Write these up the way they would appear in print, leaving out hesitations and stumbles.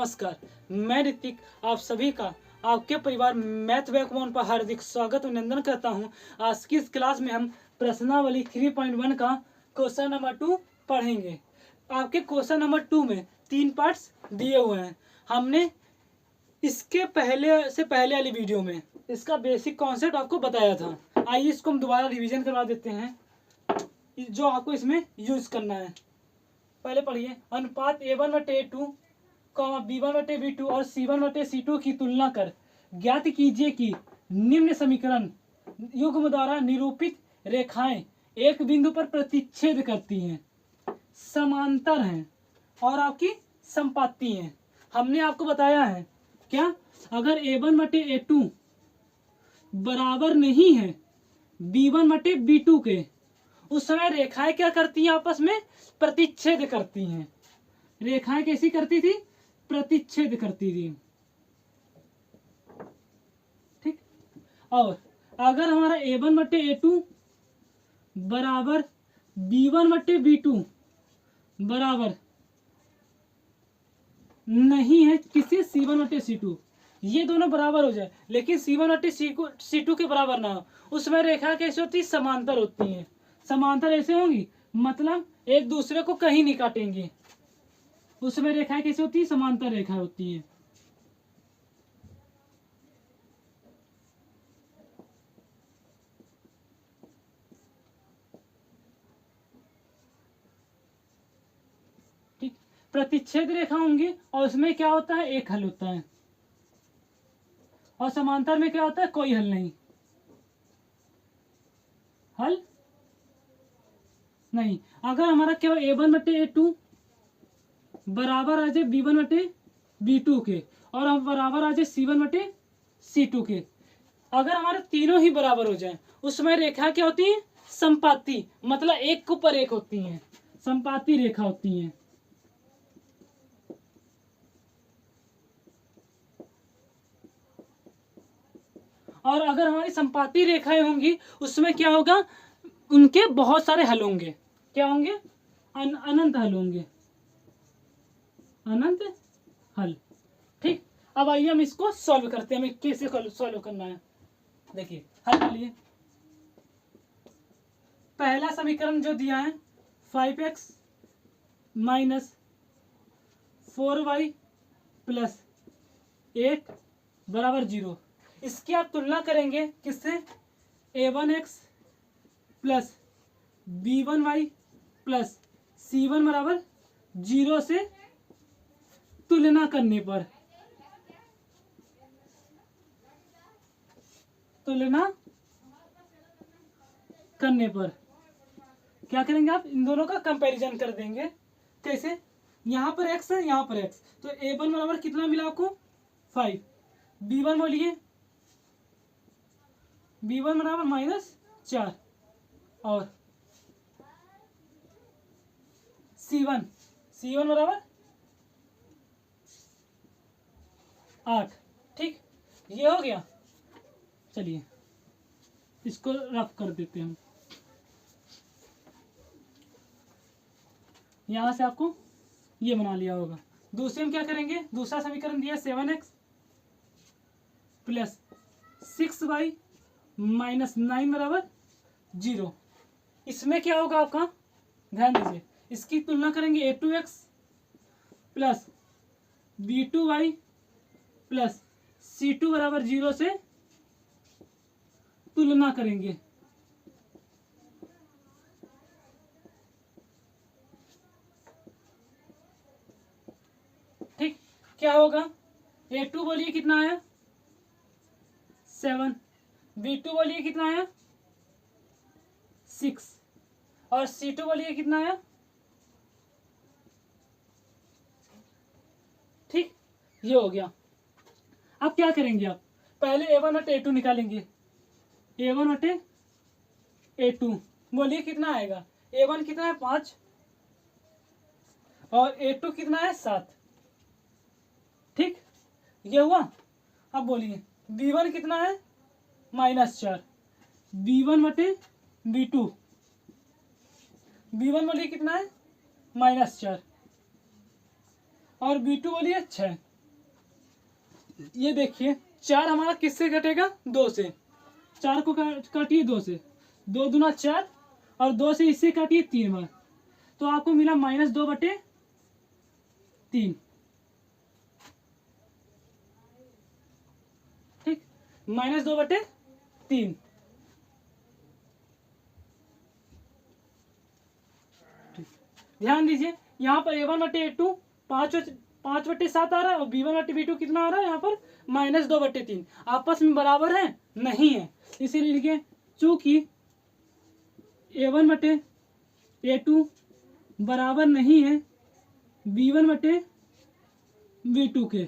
नमस्कार, मैं ऋतिक आप सभी का आपके परिवार मैथ बैकबोन पर हार्दिक स्वागत अभिनंदन करता हूं। आज की इस क्लास में हम प्रश्नावली 3.1 का क्वेश्चन नंबर 2 पढ़ेंगे। आपके क्वेश्चन नंबर 2 में 3 पार्ट्स दिए हुए हैं। हमने इसके पहले वाली वीडियो में इसका बेसिक कॉन्सेप्ट आपको बताया था। आइए इसको हम दोबारा रिविजन करवा देते हैं जो आपको इसमें यूज करना है। पहले पढ़िए, अनुपात A1/A2, B1/B2 और C1/C2 की तुलना कर ज्ञात कीजिए कि निम्न समीकरण युग्म द्वारा निरूपित रेखाएं एक बिंदु पर प्रतिच्छेद करती हैं, समांतर हैं और आपकी संपाती हैं। हमने आपको बताया है क्या, अगर A1/A2 बराबर नहीं है B1/B2 के, उस समय रेखाएं क्या करती हैं, आपस में प्रतिच्छेद करती हैं। रेखाएं कैसी करती थी, प्रतिच्छेद करती थी। ठीक, और अगर हमारा A1/A2 बराबर B1/B2 बराबर नहीं है किसी C1/C2, ये दोनों बराबर हो जाए लेकिन C1/C2 के बराबर ना हो, उसमें रेखा कैसे होती है, समांतर होती हैं। समांतर ऐसे होंगी मतलब एक दूसरे को कहीं नहीं काटेंगे, उसमें रेखाएं कैसी होती है, समांतर रेखा होती है। ठीक, प्रतिच्छेद रेखा होंगी और उसमें क्या होता है, एक हल होता है, और समांतर में क्या होता है, कोई हल नहीं, हल नहीं। अगर हमारा केवल A1/A2 बराबर आ जाए B1/B2 के और हम बराबर आ जाए C1/C2 के, अगर हमारे तीनों ही बराबर हो जाए, उसमें रेखा क्या होती है, संपाती, मतलब एक के ऊपर एक होती हैं, संपाती रेखा होती हैं। और अगर हमारी संपाती रेखाएं होंगी, उसमें क्या होगा, उनके बहुत सारे हल होंगे। क्या होंगे, अनंत हल होंगे, अनंत हल। ठीक, अब आइए हम इसको सॉल्व करते हैं। हमें कैसे सॉल्व करना है, देखिए हल कर लिए। पहला समीकरण जो दिया है 5x - 4y + 8 बराबर 0, इसकी आप तुलना करेंगे किससे, A1x + B1y + C1 बराबर 0 से तुलना करने पर, तुलना करने पर क्या करेंगे, आप इन दोनों का कंपैरिजन कर देंगे। कैसे, यहाँ पर x है, यहाँ पर x, तो A1 बराबर कितना मिला आपको, 5, B1 बोलिए, B1 बराबर -4 और C1 बराबर 8। ठीक, ये हो गया। चलिए इसको रफ कर देते हैं। यहां से आपको ये बना लिया होगा। दूसरे में क्या करेंगे, दूसरा समीकरण दिया 7x + 6y - 9 बराबर 0, इसमें क्या होगा आपका, ध्यान दीजिए, इसकी तुलना करेंगे A2x + B2y + C2 बराबर 0 से तुलना करेंगे। ठीक, क्या होगा, A2 बोलिए कितना आया, 7, B2 बोलिए कितना आया, 6 और C2 बोलिए कितना आया। ठीक, ये हो गया। अब क्या करेंगे, आप पहले A1/A2 निकालेंगे। A1/A2 बोलिए कितना आएगा, A1 कितना है 5 और A2 कितना है 7। ठीक, ये हुआ। अब बोलिए B1 कितना है, -4, B1/B2, बोलिए कितना है, -4 और B2 बोलिए 6। ये देखिए 4 हमारा किससे कटेगा, 2 से। 4 को काटिए 2 से, 2 दूना 4 और 2 से इससे काटिए 3 बार, तो आपको मिला -2/3। ठीक, -2/3। ध्यान दीजिए यहाँ पर A1/A2 5/7 आ रहा है और B1/B2 कितना आ रहा है यहाँ पर -2/3। आपस में बराबर है नहीं है, इसीलिए लिखिए चूंकि A1/A2 बराबर नहीं है B1/B2 के।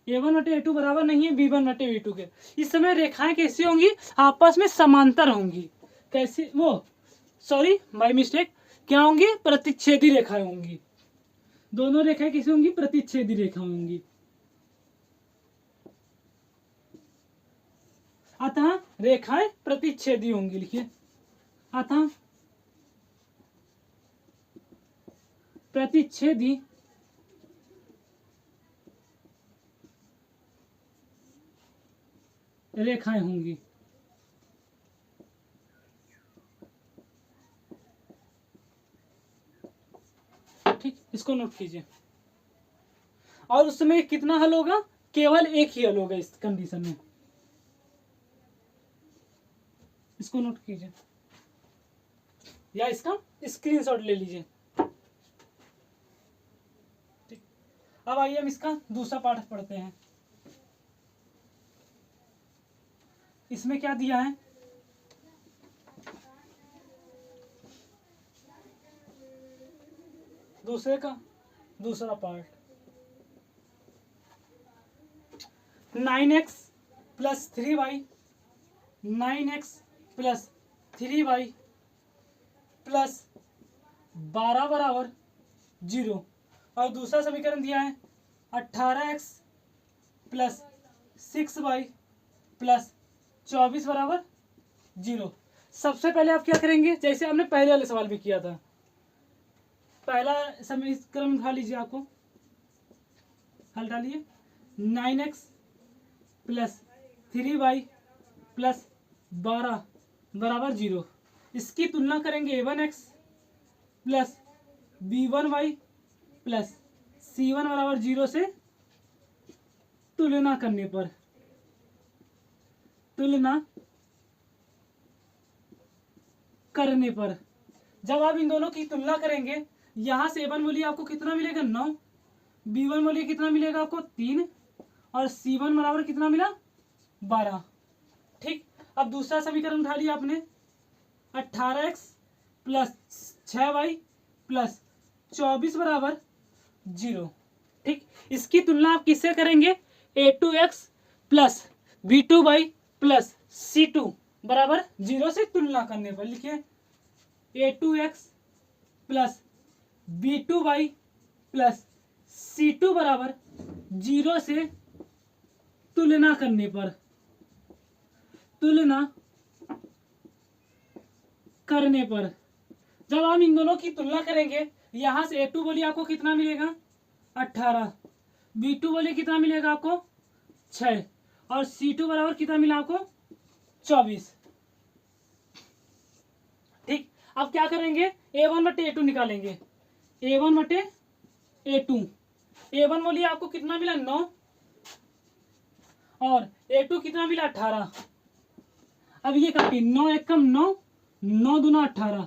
A1/A2 बराबर नहीं है B1/B2 के। इस समय रेखाएं कैसी होंगी, आपस में समांतर होंगी। कैसी, वो सॉरी बाय मिस्टेक, क्या होंगी, प्रतिच्छेदी रेखाएं होंगी। दोनों रेखाएं कैसी होंगी, प्रतिच्छेदी रेखा होंगी। अतः रेखाएं प्रतिच्छेदी होंगी, लिखिए अतः प्रतिच्छेदी रेखाएं होंगी। ठीक, इसको नोट कीजिए। और उस समय कितना हल होगा, केवल एक ही हल होगा इस कंडीशन में। इसको नोट कीजिए या इसका स्क्रीनशॉट ले लीजिए। ठीक, अब आइए हम इसका दूसरा पाठ पढ़ते हैं। इसमें क्या दिया है, दूसरे का दूसरा part 9x + 3y 9x + 3y + 12 = 0। और दूसरा समीकरण दिया है 18x + 6y + 24 = 0। सबसे पहले आप क्या करेंगे, जैसे हमने पहले वाले सवाल भी किया था, पहला समीकरण उठा लीजिए, आपको हल डालिए 9x + 3y + 12 = 0। इसकी तुलना करेंगे A1x + B1y + C1 = 0 से तुलना करने पर, जब आप इन दोनों की तुलना करेंगे, यहाँ से A1 मूल्य आपको कितना मिलेगा 9, B1 मूल्य कितना मिलेगा आपको 3 और C1 बराबर कितना मिला 12। ठीक, अब दूसरा समीकरण उठा लिया आपने 18x + 6y + 24 = 0। ठीक, इसकी तुलना आप किससे करेंगे, A2x + B2y + C2 = 0 से तुलना करने पर। लिखिए A2x + B2y + C2 = 0 से तुलना करने पर, जब हम इन दोनों की तुलना करेंगे, यहां से A2 बोलिए आपको कितना मिलेगा 18, B2 बोलिए कितना मिलेगा आपको 6 और C2 बराबर कितना मिला आपको 24। ठीक, अब क्या करेंगे, A1/A2 निकालेंगे। A1/A2, A1 बोलिए आपको कितना मिला 9 और A2 कितना मिला 18। अब ये काटिए, 9 × 9, 9 दूना 18,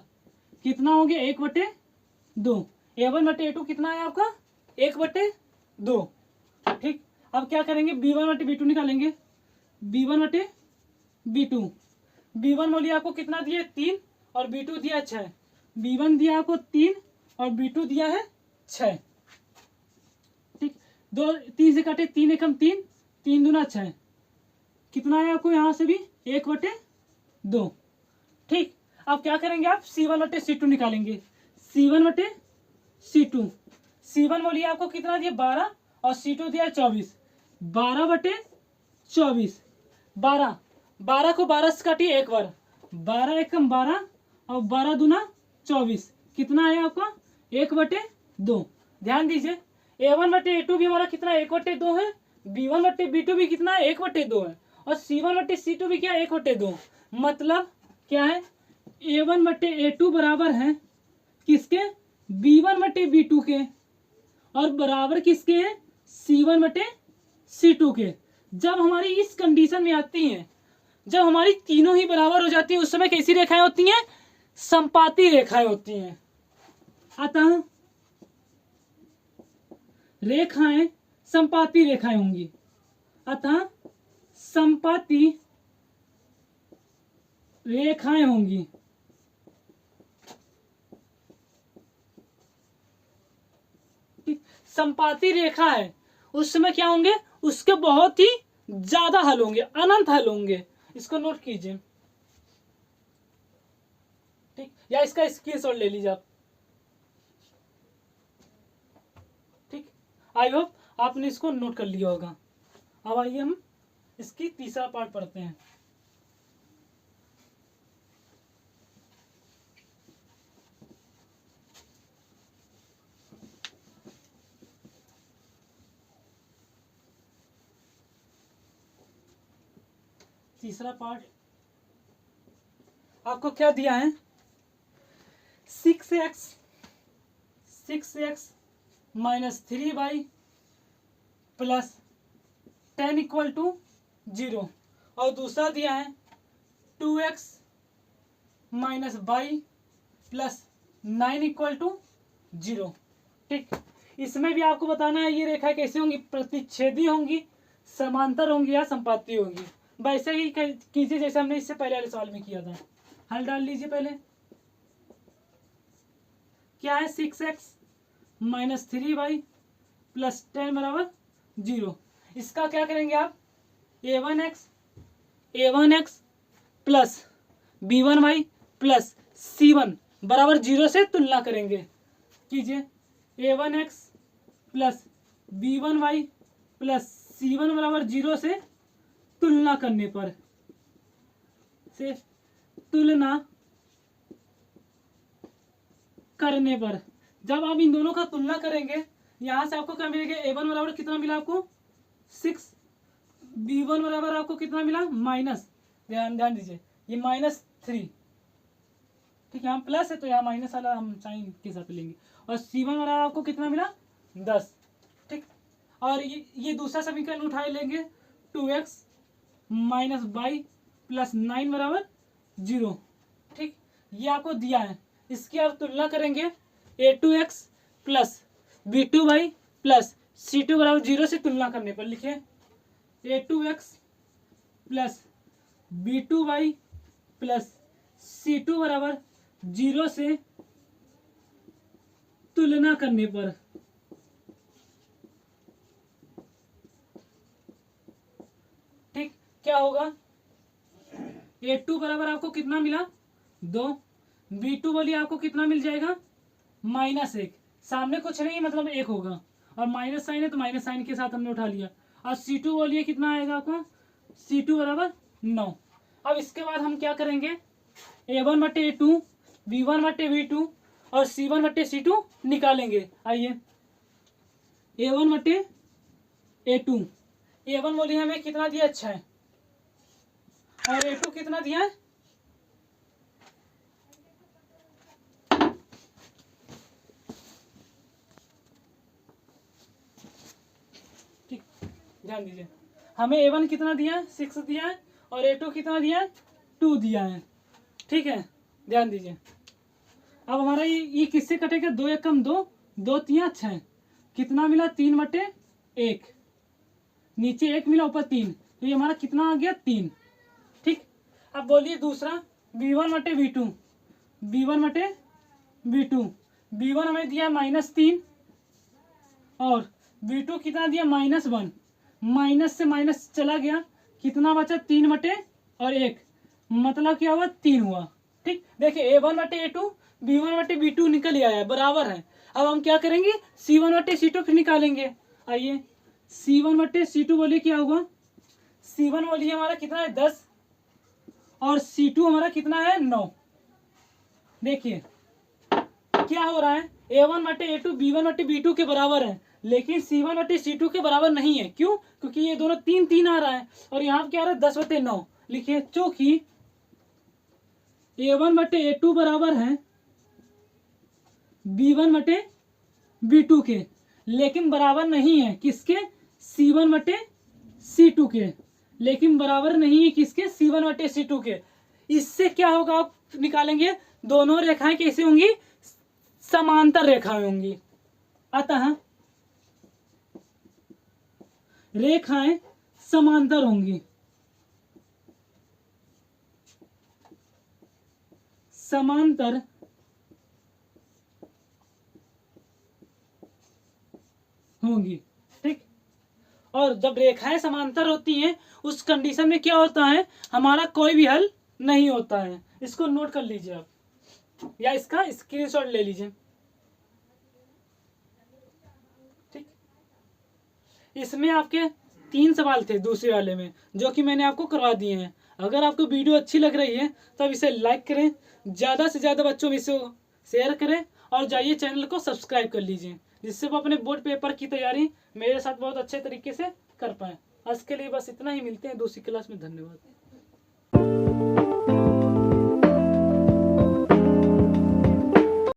कितना हो गया 1/2। A1/A2 कितना है आपका 1/2। ठीक, अब क्या करेंगे, B1/B2 निकालेंगे। B1/B2, B1 बोलिए आपको कितना दिया 3 और B2 दिया 6। B1 दिया आपको 3 और B2 दिया है 6। ठीक, 2 3 से काटे, 3 × 3, 3 दूना 6, कितना है आपको यहाँ से भी 1/2। ठीक, अब क्या करेंगे आप C1/C2 निकालेंगे। C1/C2, C1 बोलिए आपको कितना दिया 12 और C2 दिया 24। 12/24, 12 को 12 से काटिए एक बार, 12 × 12 और 12 दूना 24, कितना है आपका 1/2। ध्यान दीजिए A1/A2 भी हमारा कितना 1/2 है, B1/B2 भी कितना 1/2 है, और C1/C2 भी क्या 1/2। मतलब क्या है, A1/A2 बराबर है किसके, B1/B2 के, और बराबर किसके हैं, C1/C2 के। जब हमारी इस कंडीशन में आती हैं, जब हमारी तीनों ही बराबर हो जाती हैं, उस समय कैसी रेखाएं होती हैं, संपाती रेखाएं होती हैं। अतः रेखाएं संपाती रेखाएं होंगी, अतः संपाती रेखाएं होंगी। संपाती रेखा है, उस समय क्या होंगे, उसके बहुत ही ज्यादा हल होंगे, अनंत हल होंगे। इसको नोट कीजिए, ठीक, या इसका स्क्रीनशॉट ले लीजिए आप। ठीक, आई होप आपने इसको नोट कर लिया होगा। अब आइए हम इसकी तीसरा पार्ट पढ़ते हैं। तीसरा पार्ट आपको क्या दिया है, 6x - 3y प्लस 10 = 0, और दूसरा दिया है 2x - y प्लस 9 = 0। ठीक, इसमें भी आपको बताना है ये रेखा कैसे होंगी, प्रतिच्छेदी होंगी, समांतर होंगी या संपाती होंगी। वैसे ही कीजिए जैसे हमने इससे पहले वाले सवाल में किया था। हल डाल लीजिए पहले। क्या है, 6x - 3y प्लस 10 बराबर 0। इसका क्या करेंगे आप, a1x plus b1y plus c1 बराबर 0 से तुलना करेंगे। कीजिए, a1x plus b1y plus c1 बराबर 0 से तुलना करने पर, से तुलना करने पर जब आप इन दोनों का तुलना करेंगे, यहां से आपको क्या मिलेगा, a1 बराबर कितना मिला आपको 6, b1 बराबर आपको कितना मिला माइनस, ध्यान दीजिए ये -3। ठीक है, यहाँ प्लस है तो यहाँ माइनस वाला हम साइन के साथ लेंगे, और c1 बराबर आपको कितना मिला 10। ठीक, और ये दूसरा समीकरण उठाए लेंगे, 2x - y प्लस 9 बराबर 0। ठीक, ये आपको दिया है, इसकी आप तुलना करेंगे, a2x plus b2y plus c2 बराबर 0 से तुलना करने पर लिखे, a2x plus b2y plus c2 बराबर 0 से तुलना करने पर, ठीक, क्या होगा, a2 बराबर आपको कितना मिला 2, b2 बोलिए आपको कितना मिल जाएगा -1, सामने कुछ नहीं मतलब 1 होगा, और माइनस साइन है तो माइनस साइन के साथ हमने उठा लिया, और c2 बोलिए कितना आएगा आपको, c2 बराबर 9। अब इसके बाद हम क्या करेंगे, a1/a2 b1/b2 और c1/c2 निकालेंगे। आइए, a1/a2, a1 बोलिए हमें कितना दिया, अच्छा है, और a2 कितना दिया है, ठीक, ध्यान दीजिए, हमें a1 कितना दिया है 6 दिया है, और a2 कितना दिया है 2 दिया है। ठीक है, ध्यान दीजिए, अब हमारा ये किससे कटेगा, 2 1 कम 2, 2 3 6, कितना मिला 3/1, नीचे 1 मिला ऊपर 3, तो ये हमारा कितना आ गया 3। ठीक, अब बोलिए दूसरा b1/b2, b1/b2, b1 हमें दिया -3 और b2 कितना दिया -1, माइनस से माइनस चला गया, कितना बचा 3/1, मतलब क्या हुआ 3 हुआ। ठीक, देखिए a1/a2 b1/b2 निकल आया है, बराबर है। अब हम क्या करेंगे, c1/c2 फिर निकालेंगे। आइए, c1/c2 बोलिए क्या होगा, c1 बोलिए हमारा कितना है 10, और c2 हमारा कितना है 9। देखिए क्या हो रहा है, a1/a2 b1/b2 के बराबर है, लेकिन C1/C2 के बराबर नहीं है। क्यों? क्योंकि ये दोनों 3 आ रहा है और यहाँ क्या आ रहा है 10/9। लिखिए चूंकि A1/A2 बराबर है B1/B2 के, लेकिन बराबर नहीं है किसके? C1/C2 के, लेकिन बराबर नहीं है किसके? C1/C2 के। इससे क्या होगा आप निकालेंगे, दोनों रेखाएं कैसी होंगी? समांतर रेखाएं होंगी। अतः रेखाएं समांतर होंगी, समांतर होंगी। ठीक। और जब रेखाएं समांतर होती हैं उस कंडीशन में क्या होता है, हमारा कोई भी हल नहीं होता है। इसको नोट कर लीजिए आप या इसका स्क्रीनशॉट ले लीजिए। ठीक। इसमें आपके 3 सवाल थे दूसरे वाले में जो कि मैंने आपको करवा दिए हैं। अगर आपको वीडियो अच्छी लग रही है तब इसे लाइक करें, ज़्यादा से ज़्यादा बच्चों में इसे शेयर करें और जाइए चैनल को सब्सक्राइब कर लीजिए, जिससे वो अपने बोर्ड पेपर की तैयारी मेरे साथ बहुत अच्छे तरीके से कर पाएँ। आज के लिए बस इतना ही, मिलते हैं दूसरी क्लास में। धन्यवाद।